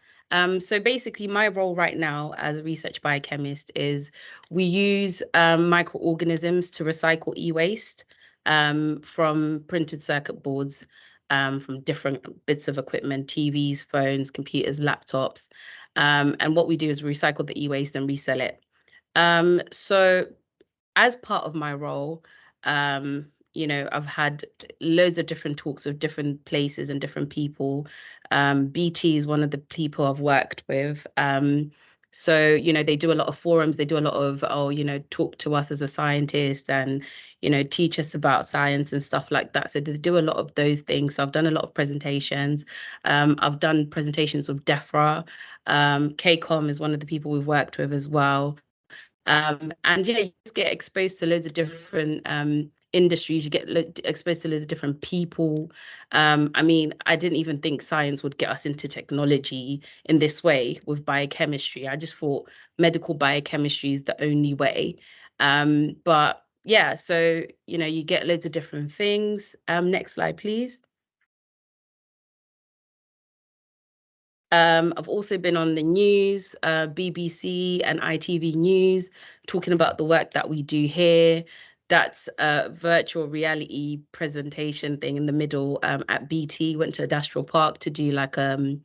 So basically my role right now as a research biochemist is we use microorganisms to recycle e-waste from printed circuit boards, from different bits of equipment, TVs, phones, computers, laptops. And what we do is recycle the e-waste and resell it. So as part of my role, you know, I've had loads of different talks with different places and different people. BT is one of the people I've worked with. So, you know, they do a lot of forums, they do a lot of, you know, talk to us as a scientist and, you know, teach us about science and stuff like that. So they do a lot of those things. So I've done a lot of presentations. I've done presentations with DEFRA. KCOM is one of the people we've worked with as well. And yeah, you just get exposed to loads of different industries. You get exposed to loads of different people. I mean, I didn't even think science would get us into technology in this way with biochemistry. I just thought medical biochemistry is the only way. But yeah, so, you know, you get loads of different things. Next slide, please. I've also been on the news, BBC and ITV News, talking about the work that we do here. That's a virtual reality presentation thing in the middle at BT. Went to Industrial Park to do like a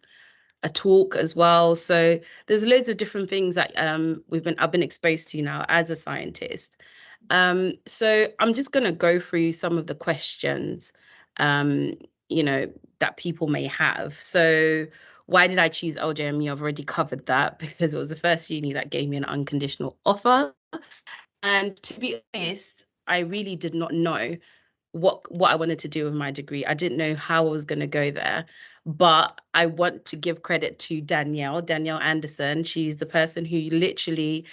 talk as well. So there's loads of different things that I've been exposed to now as a scientist. So I'm just going to go through some of the questions, you know, that people may have. So why did I choose LJMU? I've already covered that because it was the first uni that gave me an unconditional offer. And to be honest, I really did not know what I wanted to do with my degree. I didn't know how I was going to go there, but I want to give credit to Danielle Anderson. She's the person who literally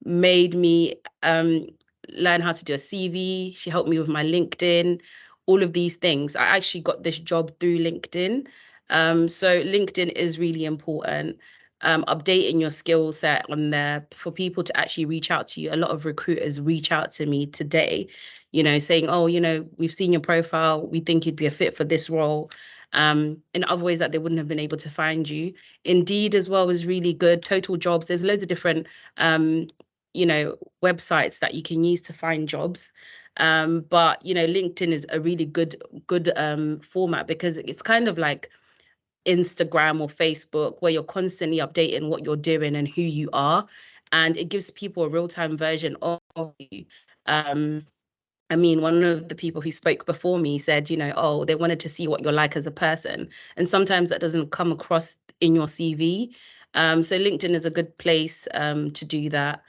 made me learn how to do a CV. She helped me with my LinkedIn, all of these things. I actually got this job through LinkedIn. So LinkedIn is really important. Updating your skill set on there for people to actually reach out to you. A lot of recruiters reach out to me today, you know, saying, oh, you know, we've seen your profile. We think you'd be a fit for this role. In other ways that they wouldn't have been able to find you. Indeed as well was really good. Total Jobs. There's loads of different, you know, websites that you can use to find jobs. But, you know, LinkedIn is a really good format because it's kind of like Instagram or Facebook where you're constantly updating what you're doing and who you are. And it gives people a real-time version of you. I mean, one of the people who spoke before me said, you know, oh, they wanted to see what you're like as a person. And sometimes that doesn't come across in your CV. So LinkedIn is a good place to do that,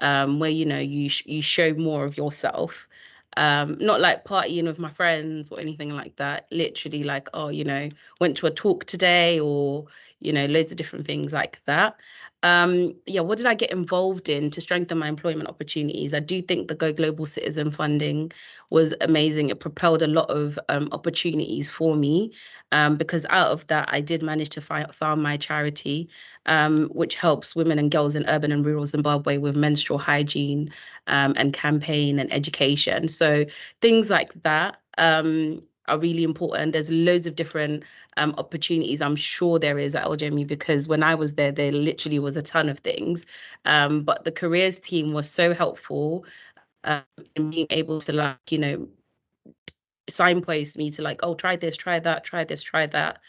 where, you know, you show more of yourself. Not like partying with my friends or anything like that. Literally like, oh, you know, went to a talk today or, you know, loads of different things like that. Yeah, what did I get involved in to strengthen my employment opportunities? I do think the Go Global Citizen funding was amazing. It propelled a lot of opportunities for me because out of that, I did manage to found my charity, which helps women and girls in urban and rural Zimbabwe with menstrual hygiene and campaign and education. So things like that are really important. There's loads of different opportunities. I'm sure there is at LJMU because when I was there literally was a ton of things. But the careers team was so helpful in being able to, like, you know, signpost me to like, oh, try this, try that, try this, try that.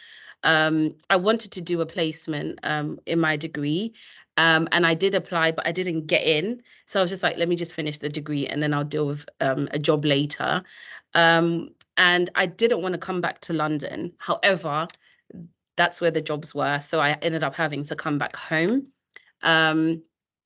I wanted to do a placement in my degree. And I did apply, but I didn't get in. So I was just like, let me just finish the degree and then I'll deal with a job later. And I didn't want to come back to London. However, that's where the jobs were. So I ended up having to come back home. My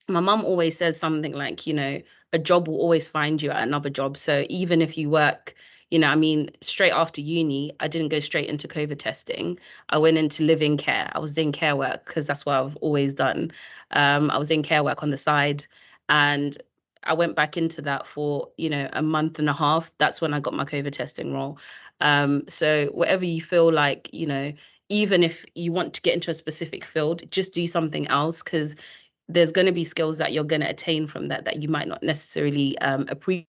mum always says something like, you know, a job will always find you at another job. So even if you work, you know, I mean, straight after uni, I didn't go straight into COVID testing. I went into living care. I was doing care work because that's what I've always done. I was doing care work on the side and I went back into that for, you know, a month and a half. That's when I got my COVID testing role. So whatever you feel like, you know, even if you want to get into a specific field, just do something else because there's going to be skills that you're going to attain from that you might not necessarily appreciate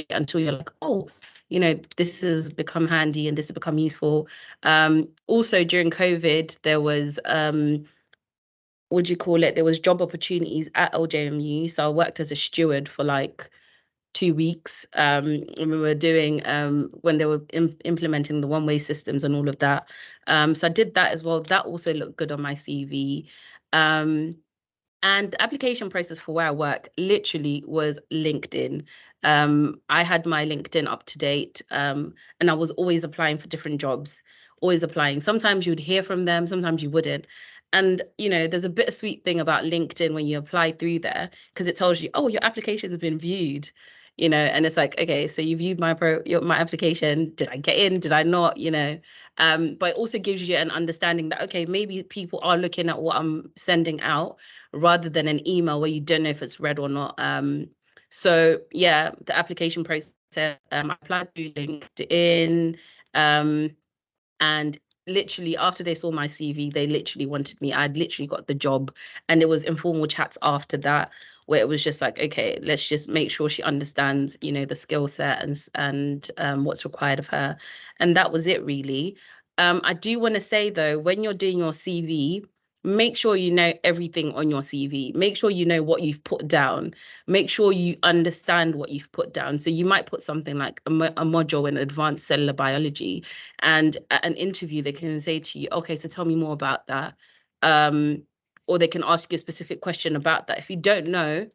until you're like, oh, you know, this has become handy and this has become useful. Also during COVID, there was, what do you call it? There was job opportunities at LJMU. So I worked as a steward for like 2 weeks. And we were doing when they were implementing the one-way systems and all of that. So I did that as well. That also looked good on my CV. And the application process for where I work literally was LinkedIn. I had my LinkedIn up to date, and I was always applying for different jobs, always applying. Sometimes you'd hear from them, sometimes you wouldn't. And, you know, there's a bittersweet thing about LinkedIn when you apply through there because it tells you, oh, your application has been viewed. you know, and it's like, okay, so you viewed my my application, did I get in, did I not, you know? But it also gives you an understanding that, okay, maybe people are looking at what I'm sending out rather than an email where you don't know if it's read or not. So yeah, the application process, I applied through LinkedIn, and literally after they saw my CV, they literally wanted me. I'd literally got the job, and it was informal chats after that where it was just like, okay, let's just make sure she understands, you know, the skill set and what's required of her. And that was it really. I do want to say though, when you're doing your CV, make sure you know everything on your CV. Make sure you know what you've put down. Make sure you understand what you've put down. So you might put something like a module in advanced cellular biology, and at an interview they can say to you, okay, so tell me more about that. Or they can ask you a specific question about that. If you don't know,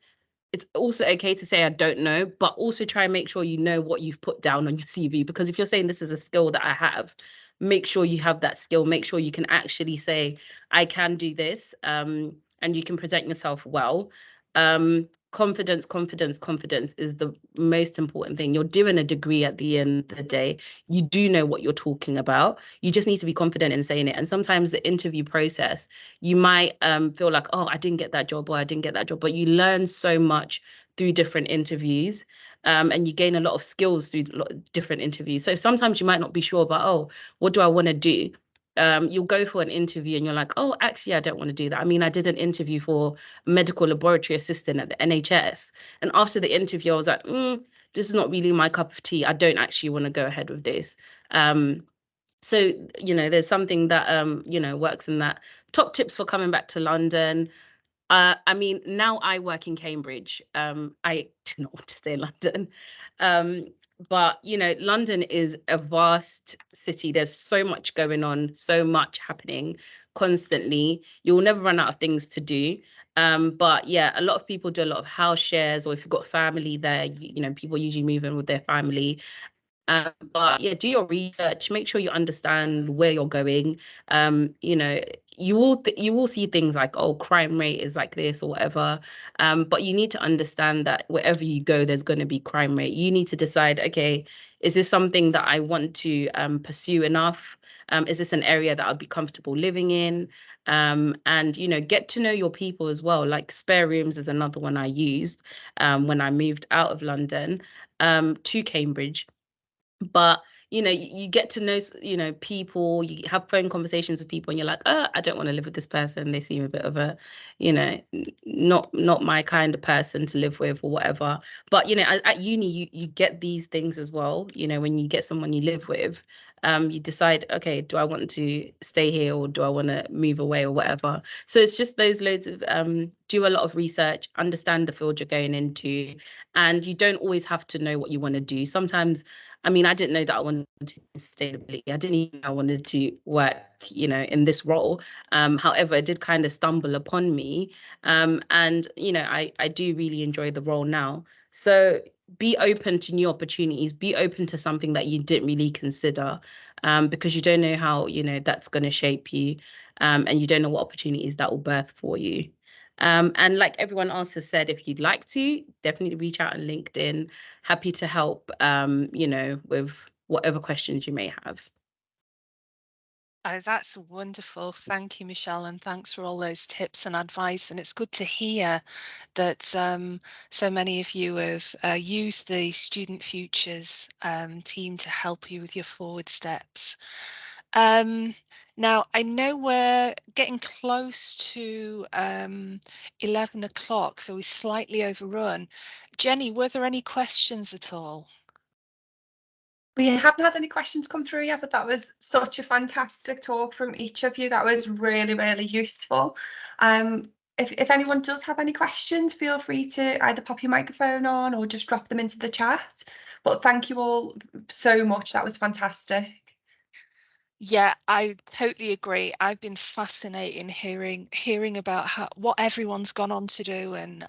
it's also okay to say I don't know, but also try and make sure you know what you've put down on your CV, because if you're saying this is a skill that I have, make sure you have that skill. Make sure you can actually say I can do this, and you can present yourself well. Confidence is the most important thing. You're doing a degree at the end of the day. You do know what you're talking about. You just need to be confident in saying it. And sometimes the interview process, you might feel like, oh, I didn't get that job, or I didn't get that job, but you learn so much through different interviews, and you gain a lot of skills through different interviews. So sometimes you might not be sure about, oh, what do I want to do? You'll go for an interview and you're like, oh, actually, I don't want to do that. I mean, I did an interview for medical laboratory assistant at the NHS. And after the interview, I was like, this is not really my cup of tea. I don't actually want to go ahead with this. So, you know, there's something that, you know, works in that. Top tips for coming back to London. I mean, now I work in Cambridge. I do not want to stay in London. But, you know, London is a vast city. There's so much going on, so much happening constantly. You'll never run out of things to do. But yeah, a lot of people do a lot of house shares, or if you've got family there, you know, people usually move in with their family. But yeah, do your research, make sure you understand where you're going. You know, you will see things like, oh, crime rate is like this or whatever. But you need to understand that wherever you go, there's going to be crime rate. You need to decide, okay, is this something that I want to pursue enough? Is this an area that I'll be comfortable living in? And, you know, get to know your people as well. Like spare rooms is another one I used when I moved out of London to Cambridge. But you know, you get to know, you know, people, you have phone conversations with people and you're like, oh, I don't want to live with this person, they seem a bit of a, you know, not my kind of person to live with or whatever. But you know, at uni you get these things as well. You know, when you get someone you live with, you decide, okay, do I want to stay here or do I want to move away or whatever. So it's just those loads of do a lot of research, understand the field you're going into, and you don't always have to know what you want to do. Sometimes, I mean, I didn't know that I wanted sustainability. I didn't even know I wanted to work, you know, in this role. However, it did kind of stumble upon me. And, you know, I do really enjoy the role now. So be open to new opportunities, be open to something that you didn't really consider, because you don't know how, you know, that's going to shape you, and you don't know what opportunities that will birth for you. And like everyone else has said, if you'd like to, definitely reach out on LinkedIn. Happy to help, you know, with whatever questions you may have. Oh, that's wonderful. Thank you, Michelle, and thanks for all those tips and advice. And it's good to hear that so many of you have used the Student Futures team to help you with your forward steps. Now, I know we're getting close to 11 o'clock, so we slightly overrun. Jenny, were there any questions at all? We haven't had any questions come through yet, but that was such a fantastic talk from each of you. That was really, really useful. If anyone does have any questions, feel free to either pop your microphone on or just drop them into the chat. But thank you all so much. That was fantastic. Yeah, I totally agree. I've been fascinated hearing about what everyone's gone on to do, and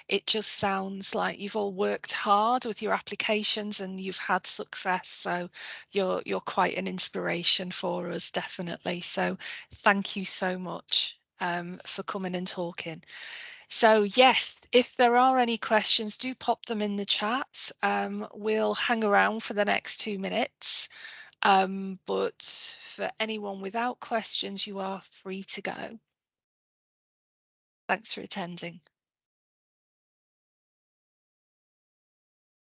it just sounds like you've all worked hard with your applications and you've had success. So you're quite an inspiration for us, definitely. So thank you so much for coming and talking. So yes, if there are any questions, do pop them in the chat. We'll hang around for the next 2 minutes. But for anyone without questions, you are free to go. Thanks for attending.